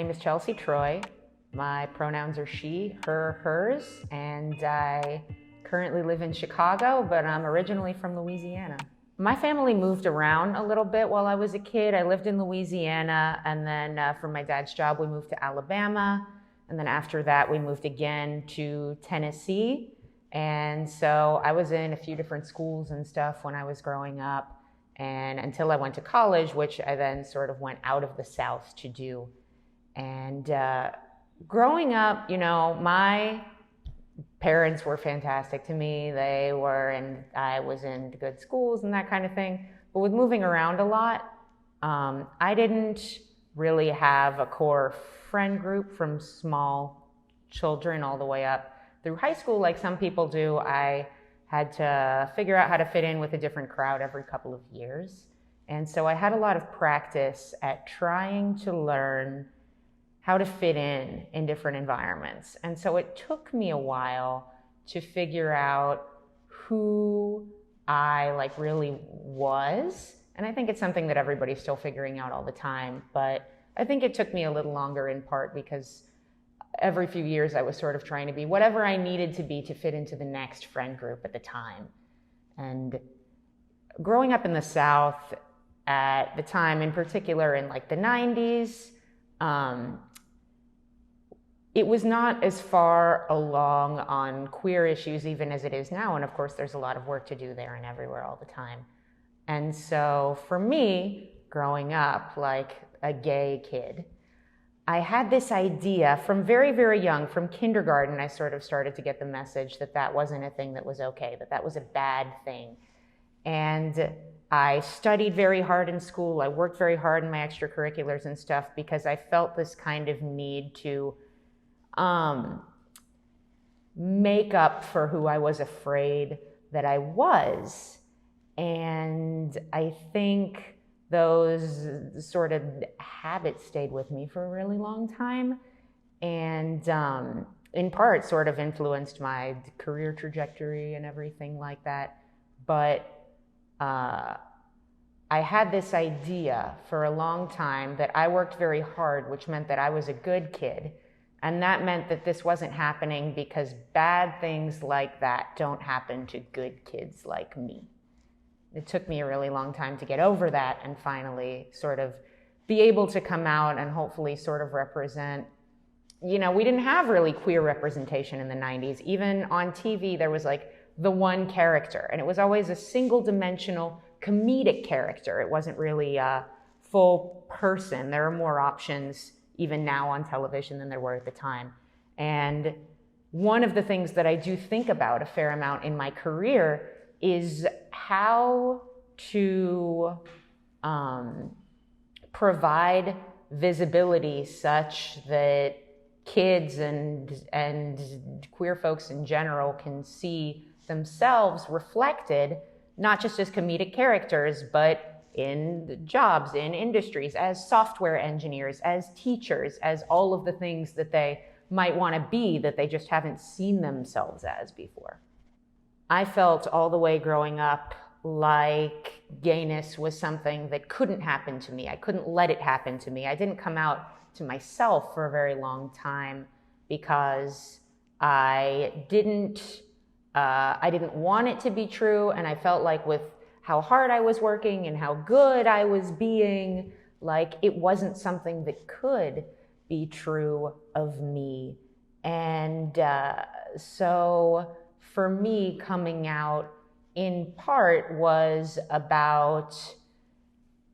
name is Chelsea Troy. My pronouns are she, her, hers, and I currently live in Chicago, but I'm originally from Louisiana. My family moved around a little bit while I was a kid. I lived in Louisiana, and then for my dad's job, we moved to Alabama. And then after that, we moved again to Tennessee. And so I was in a few different schools and stuff when I was growing up. And until I went to college, which I then sort of went out of the South to do. And growing up, my parents were fantastic to me. And I was in good schools and that kind of thing. But with moving around a lot, I didn't really have a core friend group from small children all the way up through high school like some people do. I had to figure out how to fit in with a different crowd every couple of years. And so I had a lot of practice at trying to learn how to fit in different environments. And so it took me a while to figure out who I really was. And I think it's something that everybody's still figuring out all the time. But I think it took me a little longer in part because every few years I was sort of trying to be whatever I needed to be to fit into the next friend group at the time. And growing up in the South at the time, in particular in the 90s, it was not as far along on queer issues even as it is now. And of course, there's a lot of work to do there and everywhere all the time. And so for me, growing up like a gay kid, I had this idea from very, very young, from kindergarten, I sort of started to get the message that that wasn't a thing that was okay, that that was a bad thing. And I studied very hard in school. I worked very hard in my extracurriculars and stuff because I felt this kind of need to make up for who I was afraid that I was. And I think those sort of habits stayed with me for a really long time, and in part sort of influenced my career trajectory and everything like that. But I had this idea for a long time that I worked very hard, which meant that I was a good kid. And that meant that this wasn't happening because bad things like that don't happen to good kids like me. It took me a really long time to get over that and finally sort of be able to come out and hopefully sort of represent, we didn't have really queer representation in the 90s. Even on TV, there was the one character, and it was always a single-dimensional comedic character. It wasn't really a full person. There are more options even now on television than there were at the time. And one of the things that I do think about a fair amount in my career is how to provide visibility such that kids and queer folks in general can see themselves reflected, not just as comedic characters, but in jobs, in industries, as software engineers, as teachers, as all of the things that they might want to be that they just haven't seen themselves as before. I felt all the way growing up like gayness was something that couldn't happen to me. I couldn't let it happen to me. I didn't come out to myself for a very long time because I didn't want it to be true, and I felt like with how hard I was working and how good I was being, it wasn't something that could be true of me. And so for me, coming out in part was about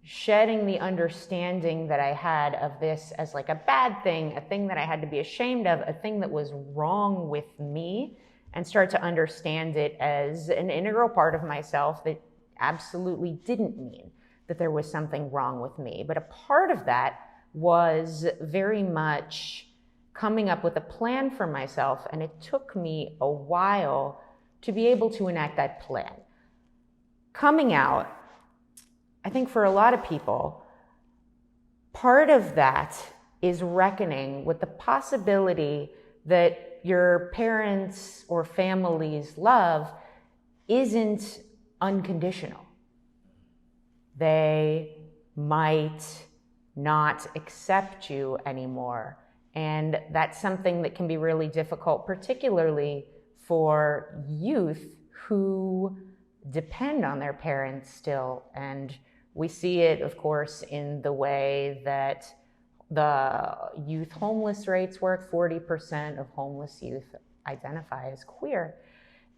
shedding the understanding that I had of this as a bad thing, a thing that I had to be ashamed of, a thing that was wrong with me, and start to understand it as an integral part of myself that absolutely didn't mean that there was something wrong with me. But a part of that was very much coming up with a plan for myself, and it took me a while to be able to enact that plan. Coming out, I think for a lot of people, part of that is reckoning with the possibility that your parents' or family's love isn't unconditional. They might not accept you anymore. And that's something that can be really difficult, particularly for youth who depend on their parents still. And we see it, of course, in the way that the youth homeless rates work. 40% of homeless youth identify as queer.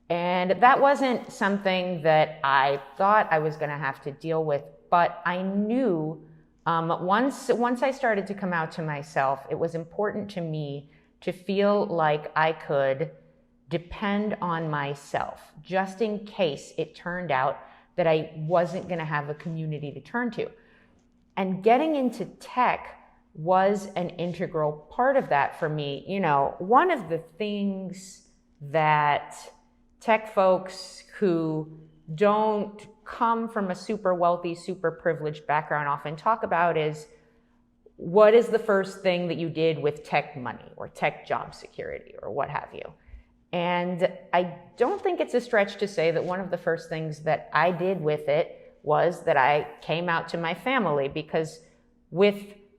And that wasn't something that I thought I was going to have to deal with, but I knew once I started to come out to myself, it was important to me to feel like I could depend on myself, just in case it turned out that I wasn't going to have a community to turn to. And getting into tech was an integral part of that for me. You know, one of the things that tech folks who don't come from a super wealthy, super privileged background often talk about is, what is the first thing that you did with tech money or tech job security or what have you? And I don't think it's a stretch to say that one of the first things that I did with it was that I came out to my family, because with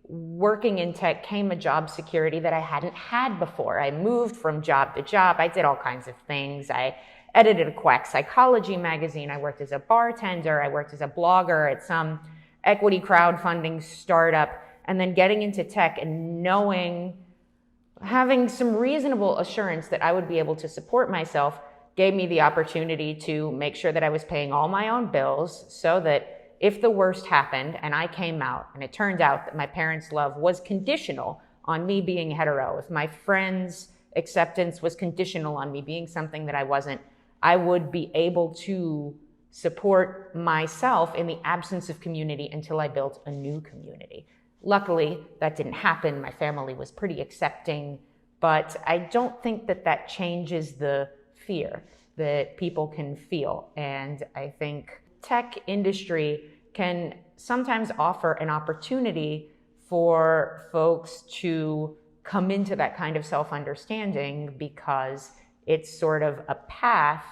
working in tech came a job security that I hadn't had before. I moved from job to job. I did all kinds of things. I edited a quack psychology magazine. I worked as a bartender. I worked as a blogger at some equity crowdfunding startup. And then getting into tech and having some reasonable assurance that I would be able to support myself gave me the opportunity to make sure that I was paying all my own bills, so that if the worst happened and I came out and it turned out that my parents' love was conditional on me being hetero, if my friends' acceptance was conditional on me being something that I wasn't, I would be able to support myself in the absence of community until I built a new community. Luckily, that didn't happen. My family was pretty accepting, but I don't think that that changes the fear that people can feel. And I think tech industry can sometimes offer an opportunity for folks to come into that kind of self-understanding, because it's sort of a path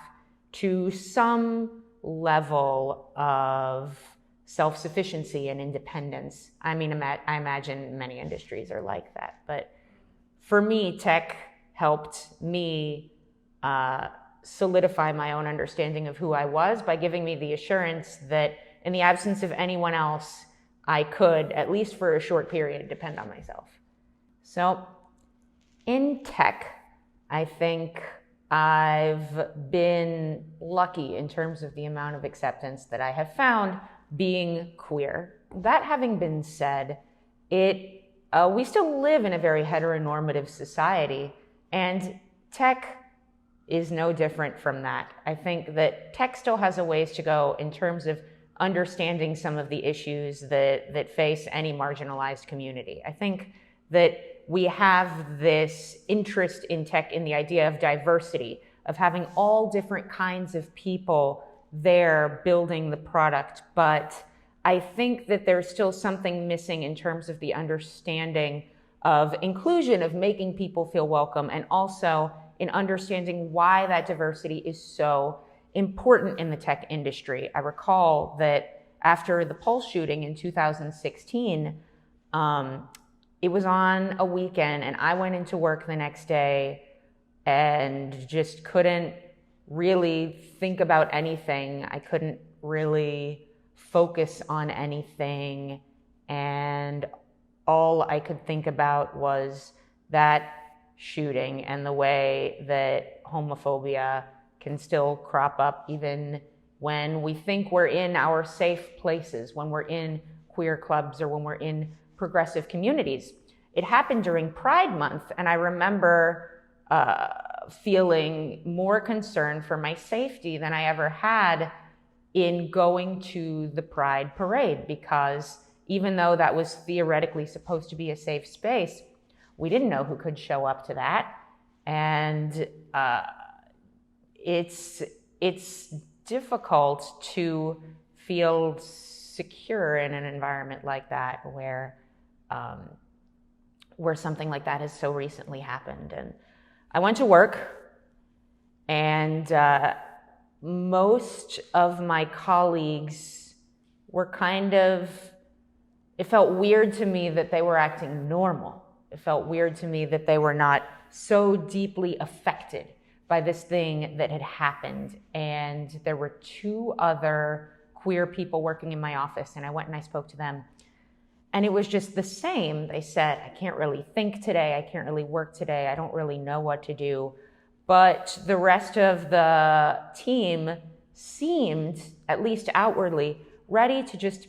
to some level of self-sufficiency and independence. I mean, I imagine many industries are like that. But for me, tech helped me solidify my own understanding of who I was by giving me the assurance that in the absence of anyone else, I could, at least for a short period, depend on myself. So in tech, I think I've been lucky in terms of the amount of acceptance that I have found being queer. That having been said, we still live in a very heteronormative society, and tech is no different from that. I think that tech still has a ways to go in terms of understanding some of the issues that face any marginalized community. I think that we have this interest in tech in the idea of diversity, of having all different kinds of people there building the product. But I think that there's still something missing in terms of the understanding of inclusion, of making people feel welcome, and also in understanding why that diversity is so important in the tech industry. I recall that after the Pulse shooting in 2016, it was on a weekend, and I went into work the next day and just couldn't really think about anything. I couldn't really focus on anything, and all I could think about was that shooting and the way that homophobia can still crop up even when we think we're in our safe places, when we're in queer clubs or when we're in progressive communities. It happened during Pride Month, and I remember feeling more concern for my safety than I ever had in going to the Pride parade, because even though that was theoretically supposed to be a safe space, we didn't know who could show up to that. And it's difficult to feel secure in an environment like that where something like that has so recently happened. And I went to work, and most of my colleagues were kind of It felt weird to me that they were acting normal. It felt weird to me that they were not so deeply affected by this thing that had happened. And there were 2 other queer people working in my office, and I went and I spoke to them. And it was just the same. They said, I can't really think today. I can't really work today. I don't really know what to do. But the rest of the team seemed, at least outwardly, ready to just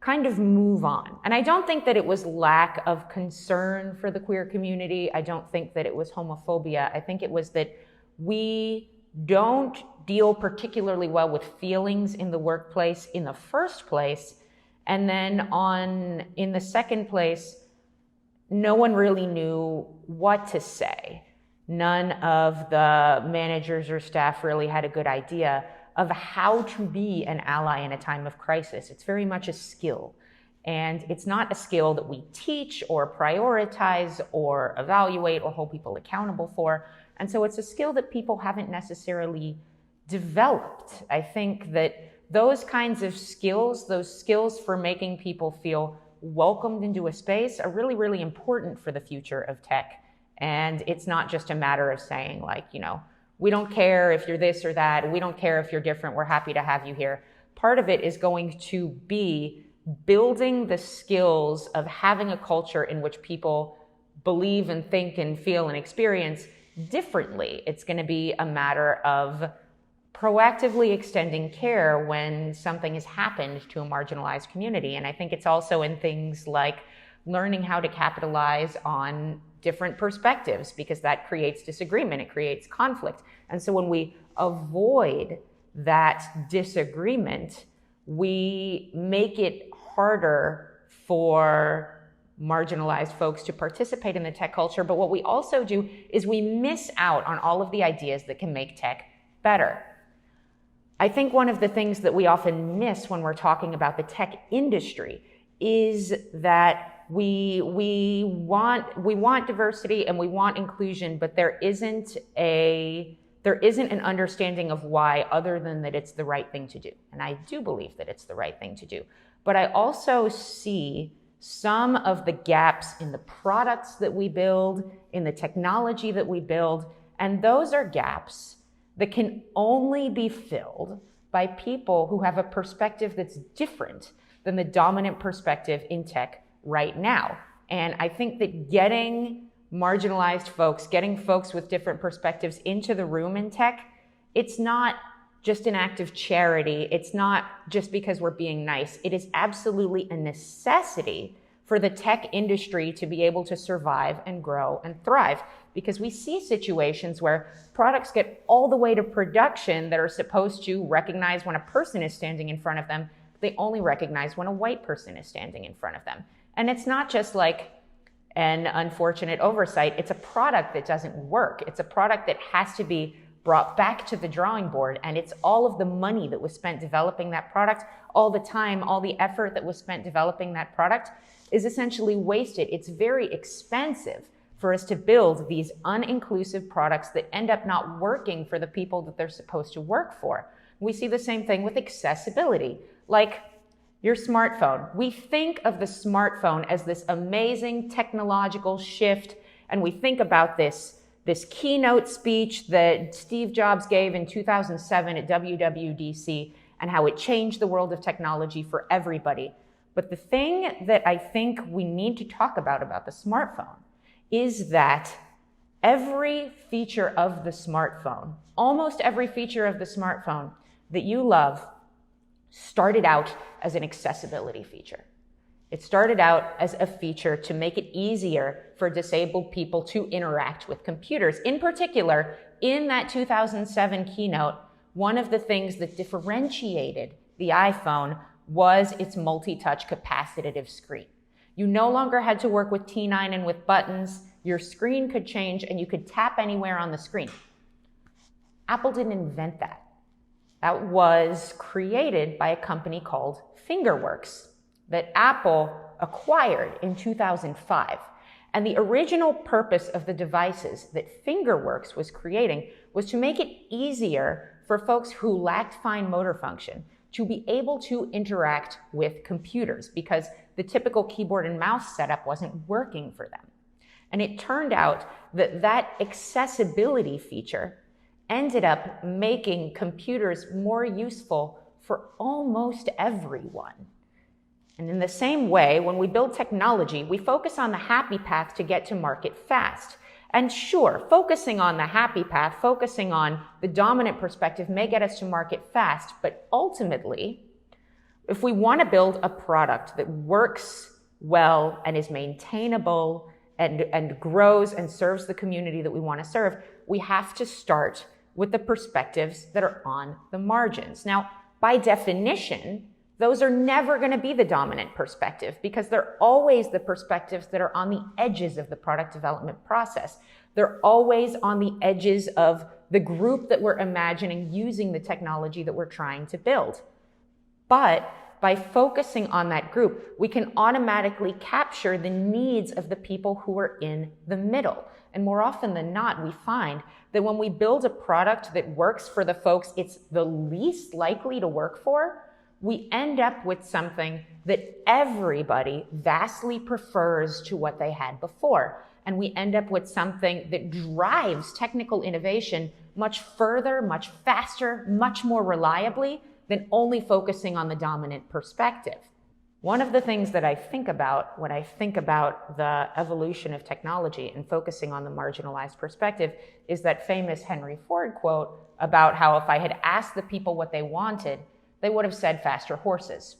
kind of move on. And I don't think that it was lack of concern for the queer community. I don't think that it was homophobia. I think it was that we don't deal particularly well with feelings in the workplace in the first place. And then in the second place, no one really knew what to say. None of the managers or staff really had a good idea of how to be an ally in a time of crisis. It's very much a skill. And it's not a skill that we teach or prioritize or evaluate or hold people accountable for. And so it's a skill that people haven't necessarily developed. I think that those kinds of skills, those skills for making people feel welcomed into a space, are really, really important for the future of tech. And it's not just a matter of saying, like, we don't care if you're this or that. We don't care if you're different. We're happy to have you here. Part of it is going to be building the skills of having a culture in which people believe and think and feel and experience differently. It's going to be a matter of proactively extending care when something has happened to a marginalized community. And I think it's also in things like learning how to capitalize on different perspectives, because that creates disagreement, it creates conflict. And so when we avoid that disagreement, we make it harder for marginalized folks to participate in the tech culture. But what we also do is we miss out on all of the ideas that can make tech better. I think one of the things that we often miss when we're talking about the tech industry is that we want diversity and we want inclusion, but there isn't an understanding of why, other than that it's the right thing to do. And I do believe that it's the right thing to do. But I also see some of the gaps in the products that we build, in the technology that we build, and those are gaps that can only be filled by people who have a perspective that's different than the dominant perspective in tech right now. And I think that getting marginalized folks, getting folks with different perspectives into the room in tech, it's not just an act of charity. It's not just because we're being nice. It is absolutely a necessity for the tech industry to be able to survive and grow and thrive. Because we see situations where products get all the way to production that are supposed to recognize when a person is standing in front of them. They only recognize when a white person is standing in front of them. And it's not just like an unfortunate oversight. It's a product that doesn't work. It's a product that has to be brought back to the drawing board. And it's all of the money that was spent developing that product, all the time, all the effort that was spent developing that product is essentially wasted. It's very expensive for us to build these uninclusive products that end up not working for the people that they're supposed to work for. We see the same thing with accessibility. Like your smartphone. We think of the smartphone as this amazing technological shift, and we think about this keynote speech that Steve Jobs gave in 2007 at WWDC and how it changed the world of technology for everybody. But the thing that I think we need to talk about the smartphone is that every feature of the smartphone, almost every feature of the smartphone that you love, started out as an accessibility feature. It started out as a feature to make it easier for disabled people to interact with computers. In particular, in that 2007 keynote, one of the things that differentiated the iPhone was its multi-touch capacitive screen. You no longer had to work with T9 and with buttons. Your screen could change and you could tap anywhere on the screen. Apple didn't invent that. That was created by a company called Fingerworks that Apple acquired in 2005. And the original purpose of the devices that Fingerworks was creating was to make it easier for folks who lacked fine motor function to be able to interact with computers, because the typical keyboard and mouse setup wasn't working for them. And it turned out that that accessibility feature ended up making computers more useful for almost everyone. And in the same way, when we build technology, we focus on the happy path to get to market fast. And sure, focusing on the happy path, focusing on the dominant perspective may get us to market fast, but ultimately, if we want to build a product that works well and is maintainable and grows and serves the community that we want to serve, we have to start with the perspectives that are on the margins. Now, by definition, those are never going to be the dominant perspective because they're always the perspectives that are on the edges of the product development process. They're always on the edges of the group that we're imagining using the technology that we're trying to build. But by focusing on that group, we can automatically capture the needs of the people who are in the middle. And more often than not, we find that when we build a product that works for the folks it's the least likely to work for, we end up with something that everybody vastly prefers to what they had before. And we end up with something that drives technical innovation much further, much faster, much more reliably than only focusing on the dominant perspective. One of the things that I think about when I think about the evolution of technology and focusing on the marginalized perspective is that famous Henry Ford quote about how if I had asked the people what they wanted, they would have said faster horses.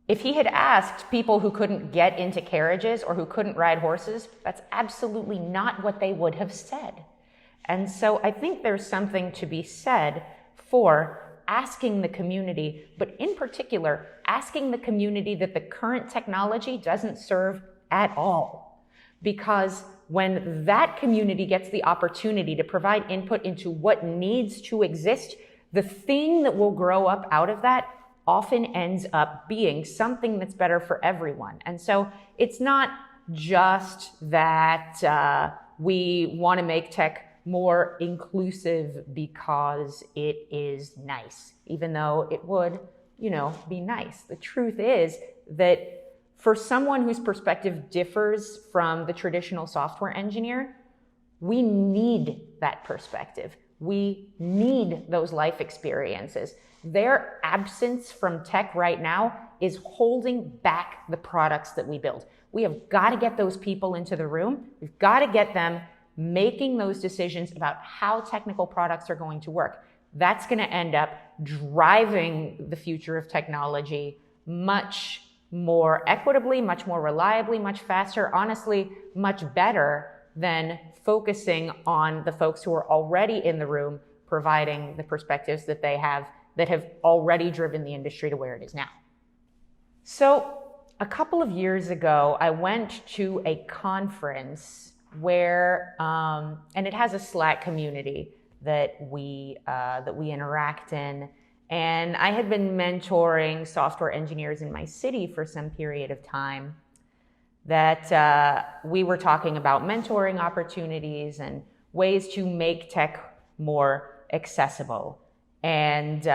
If he had asked people who couldn't get into carriages or who couldn't ride horses, that's absolutely not what they would have said. And so I think there's something to be said for asking the community, but in particular, asking the community that the current technology doesn't serve at all. Because when that community gets the opportunity to provide input into what needs to exist, the thing that will grow up out of that often ends up being something that's better for everyone. And so it's not just that we want to make tech more inclusive because it is nice, even though it would, be nice. The truth is that for someone whose perspective differs from the traditional software engineer, we need that perspective. We need those life experiences. Their absence from tech right now is holding back the products that we build. We have got to get those people into the room. We've got to get them making those decisions about how technical products are going to work. That's going to end up driving the future of technology much more equitably, much more reliably, much faster, honestly, much better than focusing on the folks who are already in the room, providing the perspectives that they have that have already driven the industry to where it is now. So a couple of years ago, I went to a conference where, and it has a Slack community that we interact in. And I had been mentoring software engineers in my city for some period of time that we were talking about mentoring opportunities and ways to make tech more accessible. And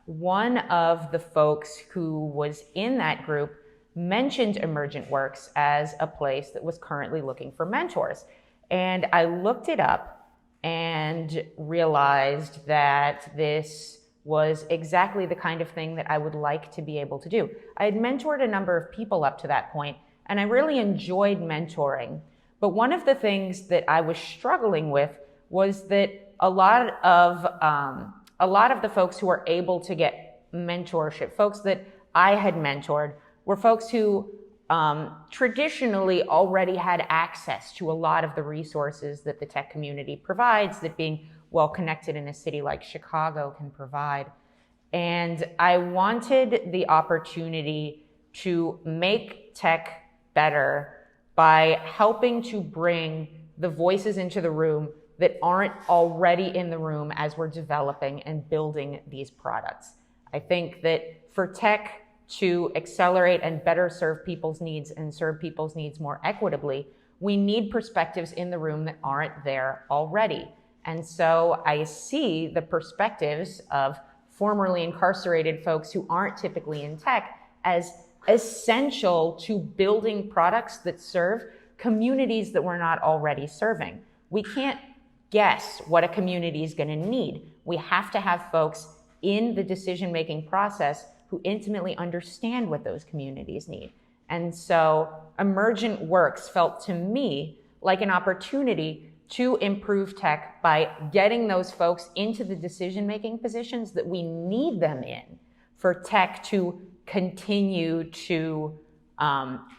one of the folks who was in that group mentioned Emergent Works as a place that was currently looking for mentors. And I looked it up and realized that this was exactly the kind of thing that I would like to be able to do. I had mentored a number of people up to that point, and I really enjoyed mentoring. But one of the things that I was struggling with was that a lot of the folks who are able to get mentorship, folks that I had mentored, were folks who traditionally already had access to a lot of the resources that the tech community provides, that being well connected in a city like Chicago can provide. And I wanted the opportunity to make tech better by helping to bring the voices into the room that aren't already in the room as we're developing and building these products. I think that for tech to accelerate and better serve people's needs and serve people's needs more equitably, we need perspectives in the room that aren't there already. And so I see the perspectives of formerly incarcerated folks who aren't typically in tech as essential to building products that serve communities that we're not already serving. We can't guess what a community is going to need. We have to have folks in the decision-making process who intimately understand what those communities need. And so Emergent Works felt to me like an opportunity to improve tech by getting those folks into the decision-making positions that we need them in for tech to continue to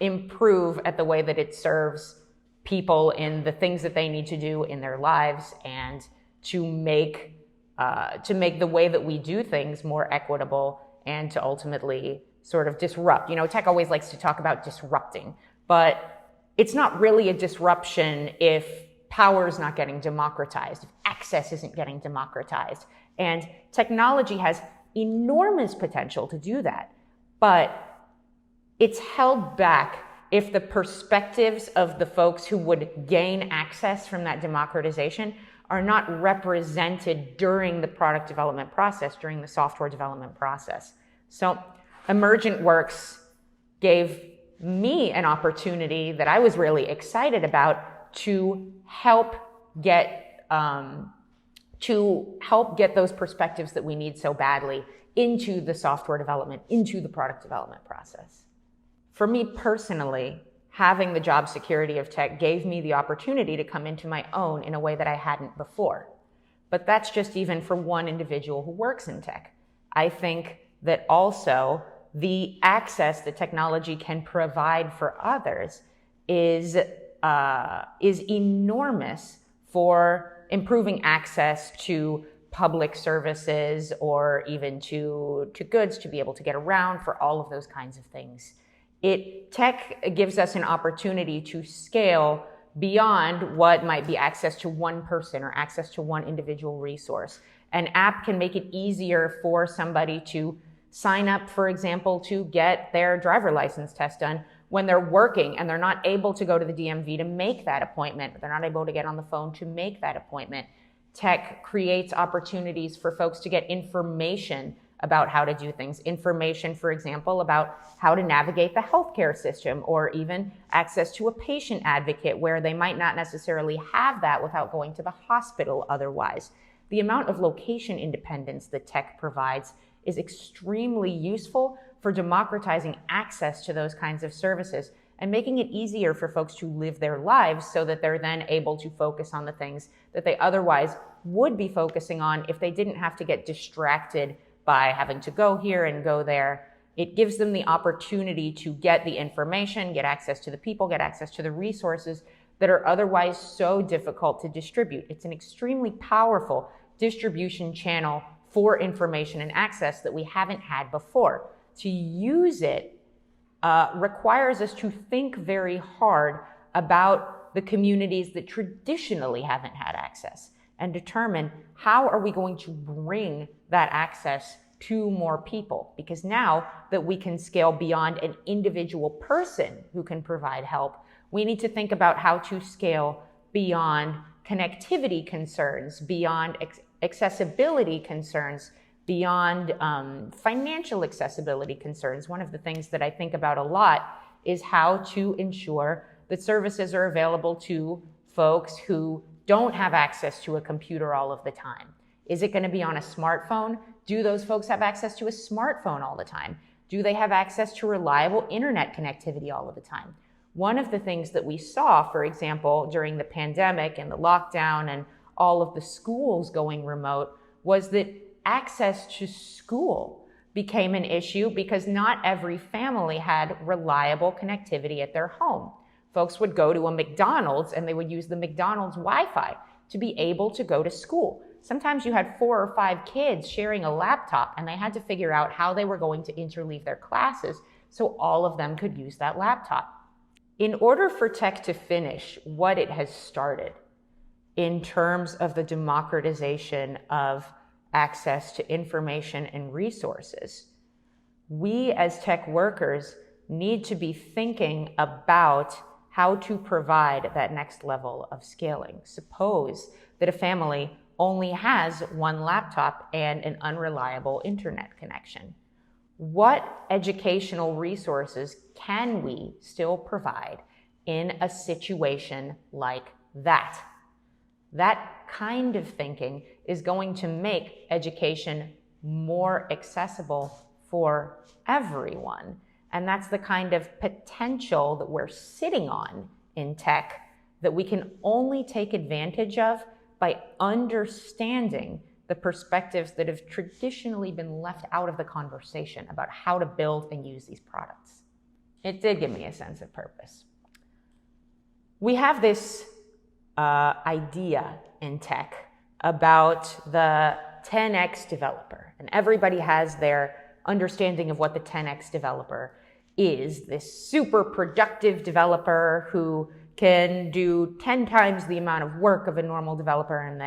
improve at the way that it serves people in the things that they need to do in their lives, and to make the way that we do things more equitable, and to ultimately sort of disrupt. Tech always likes to talk about disrupting, but it's not really a disruption if power is not getting democratized, if access isn't getting democratized. And technology has enormous potential to do that, but it's held back if the perspectives of the folks who would gain access from that democratization are not represented during the product development process, during the software development process. So Emergent Works gave me an opportunity that I was really excited about to help get those perspectives that we need so badly into the software development, into the product development process. For me personally, having the job security of tech gave me the opportunity to come into my own in a way that I hadn't before. But that's just even for one individual who works in tech. I think that also the access that technology can provide for others is enormous for improving access to public services, or even to goods, to be able to get around, for all of those kinds of things. Tech gives us an opportunity to scale beyond what might be access to one person or access to one individual resource. An app can make it easier for somebody to sign up, for example, to get their driver license test done when they're working and they're not able to go to the DMV to make that appointment, but they're not able to get on the phone to make that appointment. Tech creates opportunities for folks to get information about how to do things. Information, for example, about how to navigate the healthcare system, or even access to a patient advocate where they might not necessarily have that without going to the hospital otherwise. The amount of location independence that tech provides is extremely useful for democratizing access to those kinds of services and making it easier for folks to live their lives, so that they're then able to focus on the things that they otherwise would be focusing on if they didn't have to get distracted by having to go here and go there. It gives them the opportunity to get the information, get access to the people, get access to the resources that are otherwise so difficult to distribute. It's an extremely powerful distribution channel for information and access that we haven't had before. To use it requires us to think very hard about the communities that traditionally haven't had access, and determine how are we going to bring that access to more people. Because now that we can scale beyond an individual person who can provide help, we need to think about how to scale beyond connectivity concerns, beyond accessibility concerns, beyond financial accessibility concerns. One of the things that I think about a lot is how to ensure that services are available to folks who don't have access to a computer all of the time. Is it going to be on a smartphone? Do those folks have access to a smartphone all the time? Do they have access to reliable internet connectivity all of the time? One of the things that we saw, for example, during the pandemic and the lockdown and all of the schools going remote, was that access to school became an issue because not every family had reliable connectivity at their home. Folks would go to a McDonald's and they would use the McDonald's Wi-Fi to be able to go to school. Sometimes you had 4 or 5 kids sharing a laptop, and they had to figure out how they were going to interleave their classes so all of them could use that laptop. In order for tech to finish what it has started in terms of the democratization of access to information and resources, we as tech workers need to be thinking about how to provide that next level of scaling. Suppose that a family only has 1 laptop and an unreliable internet connection. what educational resources can we still provide in a situation like that? That kind of thinking is going to make education more accessible for everyone. And that's the kind of potential that we're sitting on in tech that we can only take advantage of by understanding the perspectives that have traditionally been left out of the conversation about how to build and use these products. It did give me a sense of purpose. We have this idea in tech about the 10x developer, and everybody has their understanding of what the 10x developer is. This super productive developer who can do 10 times the amount of work of a normal developer, and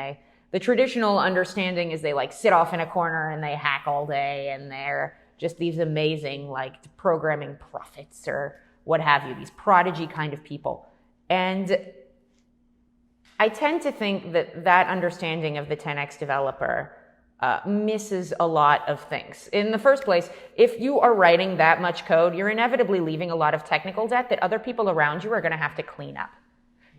the traditional understanding is they like sit off in a corner and they hack all day, and they're just these amazing like programming prophets or what have you, these prodigy kind of people. And I tend to think that that understanding of the 10x developer misses a lot of things. In the first place, if you are writing that much code, you're inevitably leaving a lot of technical debt that other people around you are going to have to clean up.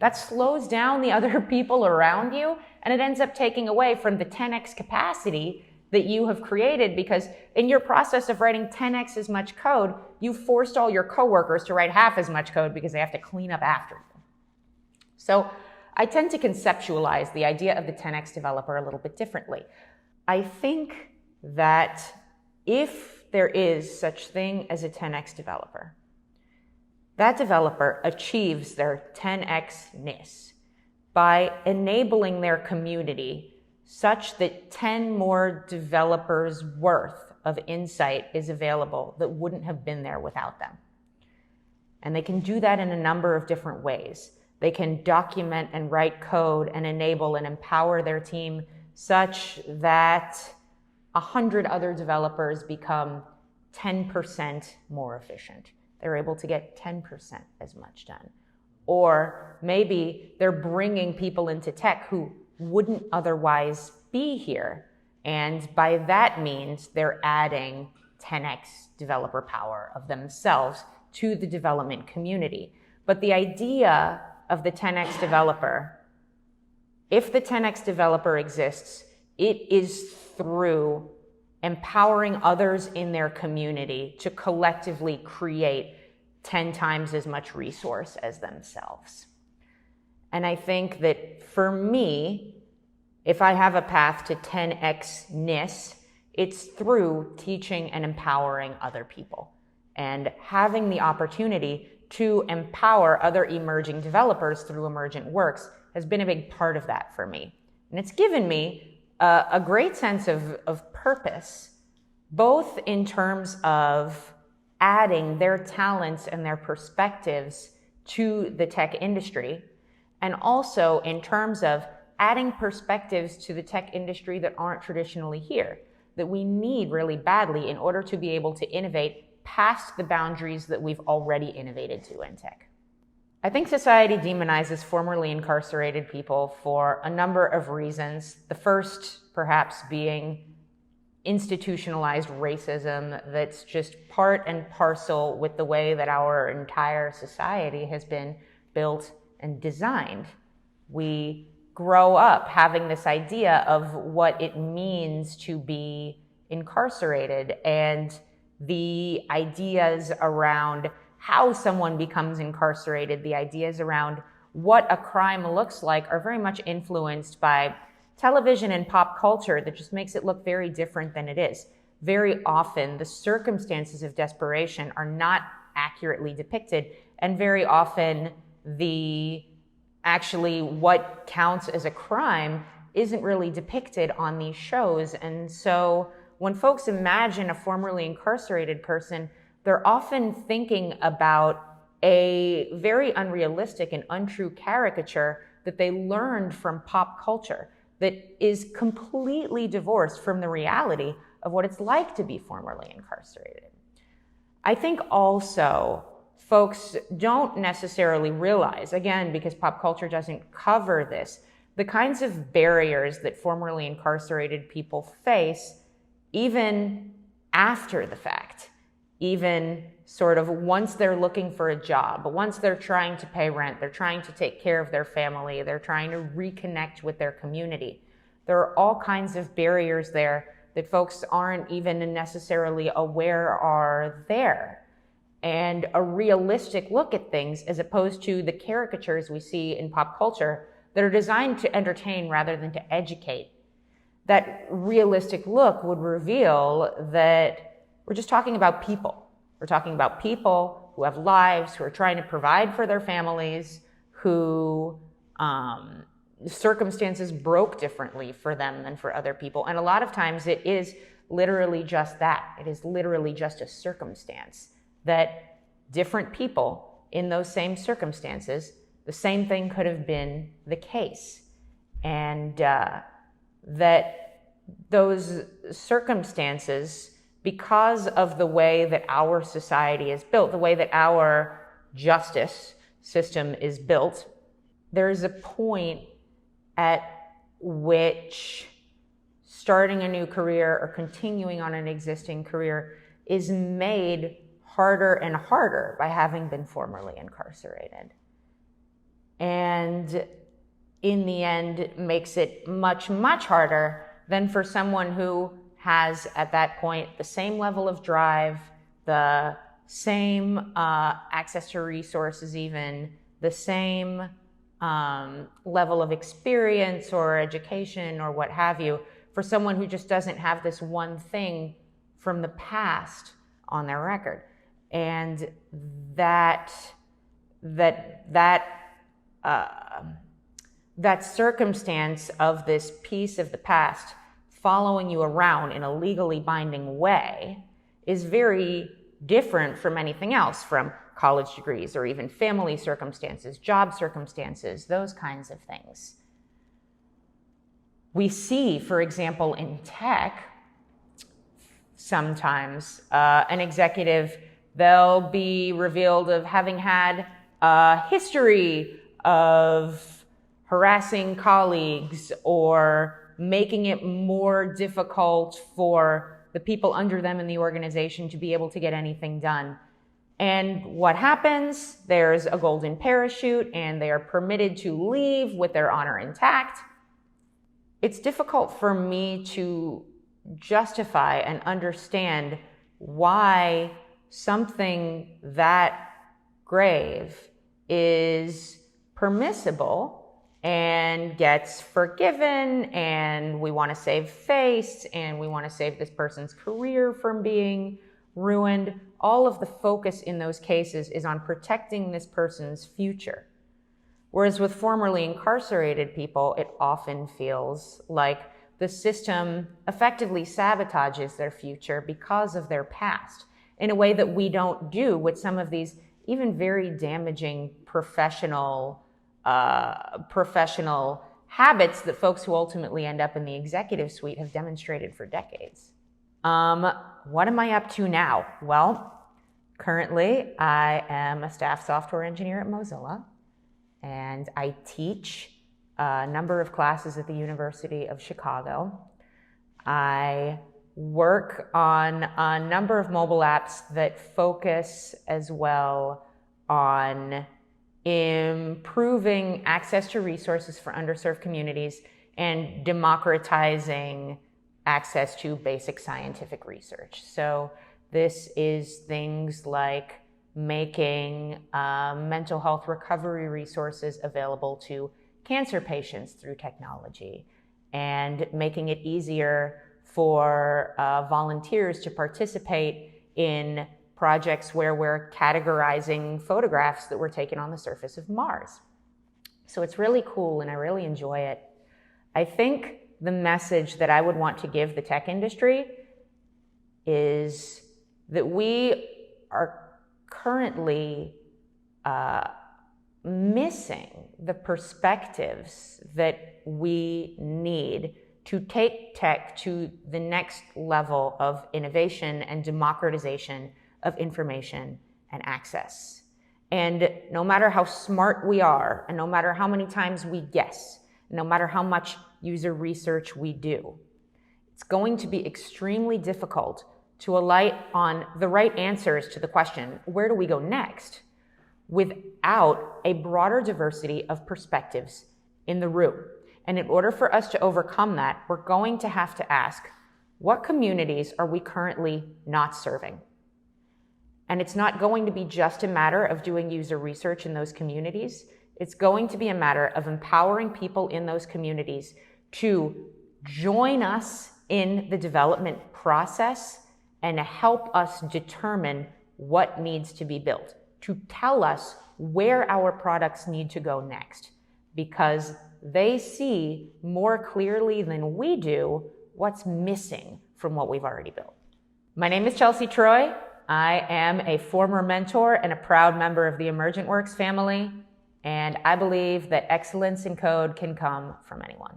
That slows down the other people around you, and it ends up taking away from the 10x capacity that you have created, because in your process of writing 10x as much code, you forced all your coworkers to write half as much code because they have to clean up after you. So I tend to conceptualize the idea of the 10x developer a little bit differently. I think that if there is such thing as a 10x developer, that developer achieves their 10x-ness by enabling their community such that 10 more developers worth of insight is available that wouldn't have been there without them. And they can do that in a number of different ways. They can document and write code and enable and empower their team such that 100 other developers become 10% more efficient. They're able to get 10% as much done. Or maybe they're bringing people into tech who wouldn't otherwise be here. And by that means, they're adding 10x developer power of themselves to the development community. But the idea of the 10x developer, if the 10x developer exists, it is through empowering others in their community to collectively create 10 times as much resource as themselves. And I think that for me, if I have a path to 10x-ness, it's through teaching and empowering other people and having the opportunity to empower other emerging developers through Emergent Works has been a big part of that for me. And it's given me a great sense of purpose, both in terms of adding their talents and their perspectives to the tech industry, and also in terms of adding perspectives to the tech industry that aren't traditionally here, that we need really badly in order to be able to innovate past the boundaries that we've already innovated to in tech. I think society demonizes formerly incarcerated people for a number of reasons. The first, perhaps, being institutionalized racism that's just part and parcel with the way that our entire society has been built and designed. We grow up having this idea of what it means to be incarcerated, and the ideas around how someone becomes incarcerated, the ideas around what a crime looks like are very much influenced by television and pop culture that just makes it look very different than it is. Very often, the circumstances of desperation are not accurately depicted, and very often what counts as a crime isn't really depicted on these shows. And so when folks imagine a formerly incarcerated person, they're often thinking about a very unrealistic and untrue caricature that they learned from pop culture that is completely divorced from the reality of what it's like to be formerly incarcerated. I think also folks don't necessarily realize, again, because pop culture doesn't cover this, the kinds of barriers that formerly incarcerated people face, even after the fact, even sort of once they're looking for a job, once they're trying to pay rent, they're trying to take care of their family, they're trying to reconnect with their community. There are all kinds of barriers there that folks aren't even necessarily aware are there. And a realistic look at things, as opposed to the caricatures we see in pop culture that are designed to entertain rather than to educate. That realistic look would reveal that we're just talking about people. We're talking about people who have lives, who are trying to provide for their families, who circumstances broke differently for them than for other people. And a lot of times it is literally just that. It is literally just a circumstance that different people in those same circumstances, the same thing could have been the case. And that those circumstances, because of the way that our society is built, the way that our justice system is built, there is a point at which starting a new career or continuing on an existing career is made harder and harder by having been formerly incarcerated. And in the end, makes it much, much harder than for someone who has, at that point, the same level of drive, the same access to resources even, the same level of experience or education or what have you, for someone who just doesn't have this one thing from the past on their record. And that circumstance of this piece of the past following you around in a legally binding way is very different from anything else, from college degrees or even family circumstances, job circumstances, those kinds of things. We see, for example, in tech, sometimes an executive, they'll be revealed of having had a history of harassing colleagues or making it more difficult for the people under them in the organization to be able to get anything done. And what happens? There's a golden parachute and they are permitted to leave with their honor intact. It's difficult for me to justify and understand why something that grave is permissible and gets forgiven, and we want to save face, and we want to save this person's career from being ruined. All of the focus in those cases is on protecting this person's future. Whereas with formerly incarcerated people, it often feels like the system effectively sabotages their future because of their past in a way that we don't do with some of these even very damaging professional habits that folks who ultimately end up in the executive suite have demonstrated for decades. What am I up to now? Well, currently I am a staff software engineer at Mozilla, and I teach a number of classes at the University of Chicago. I work on a number of mobile apps that focus as well on improving access to resources for underserved communities and democratizing access to basic scientific research. So this is things like making mental health recovery resources available to cancer patients through technology, and making it easier for volunteers to participate in projects where we're categorizing photographs that were taken on the surface of Mars. So it's really cool and I really enjoy it. I think the message that I would want to give the tech industry is that we are currently missing the perspectives that we need to take tech to the next level of innovation and democratization of information and access. And no matter how smart we are, and no matter how many times we guess, no matter how much user research we do, it's going to be extremely difficult to alight on the right answers to the question, where do we go next, without a broader diversity of perspectives in the room. And in order for us to overcome that, we're going to have to ask, what communities are we currently not serving? And it's not going to be just a matter of doing user research in those communities. It's going to be a matter of empowering people in those communities to join us in the development process and help us determine what needs to be built, to tell us where our products need to go next, because they see more clearly than we do what's missing from what we've already built. My name is Chelsea Troy. I am a former mentor and a proud member of the Emergent Works family, and I believe that excellence in code can come from anyone.